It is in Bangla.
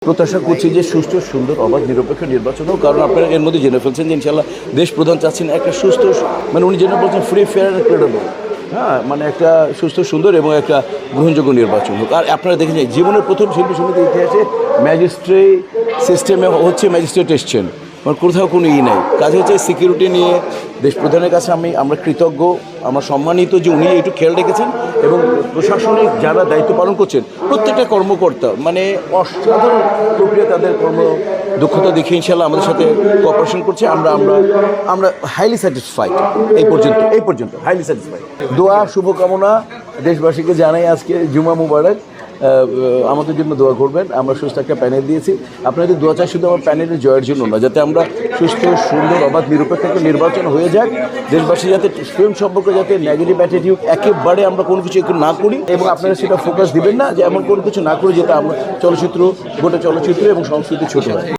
প্রত্যাশা করছি যে সুষ্ঠু সুন্দর অবাধ নিরপেক্ষ নির্বাচন হোক, কারণ আপনারা এর মধ্যে জেনে ফেলছেন যে ইনশাল্লাহ দেশ প্রধান চাচ্ছেন একটা সুস্থ, মানে উনি যেন বলছেন ফ্রি ফেয়ার অ্যান্ড ক্রেডিবল, হ্যাঁ, মানে একটা সুস্থ সুন্দর এবং একটা গ্রহণযোগ্য নির্বাচন হোক। আর আপনারা দেখেছেন জীবনের প্রথম শিল্পী সমিতির ইতিহাসে ম্যাজিস্ট্রেট সিস্টেমে হচ্ছে ম্যাজিস্ট্রেট এসছেন, মানে কোথাও কোনো নাই। কাজে হচ্ছে সিকিউরিটি নিয়ে দেশ প্রধানের কাছে আমরা কৃতজ্ঞ, আমরা সম্মানিত যে উনি একটু খেয়াল রেখেছেন এবং প্রশাসনিক যারা দায়িত্ব পালন করছেন প্রত্যেকটা কর্মকর্তা মানে অসাধারণ প্রক্রিয়া তাদের দক্ষতা দেখে ইনশাল্লাহ আমাদের সাথে কোঅপারেশন করছে। আমরা আমরা আমরা হাইলি স্যাটিসফাইড, এই পর্যন্ত হাইলি স্যাটিসফাইড। দোয়া শুভকামনা দেশবাসীকে জানাই আজকে জুমা মুবারক, আমাদের জন্য দোয়া করবেন। আমরা সুস্থ একটা প্যানেল দিয়েছি, আপনাদের দোয়া চাই শুধু আমার প্যানেলের জয়ের জন্য না, যাতে আমরা সুস্থ সুন্দর অবাধ নিরপেক্ষ একটা নির্বাচন হয়ে যাক, দেশবাসী যাতে স্বয়ং সম্পর্কে যাতে নেগেটিভ অ্যাটিটিউড একেবারে আমরা কোনো কিছু একটু না করি, এবং আপনারা সেটা ফোকাস দিবেন না যে এমন কোনো কিছু না করি যেটা আমরা গোটা চলচ্চিত্র এবং সংস্কৃতি ছোট হয়।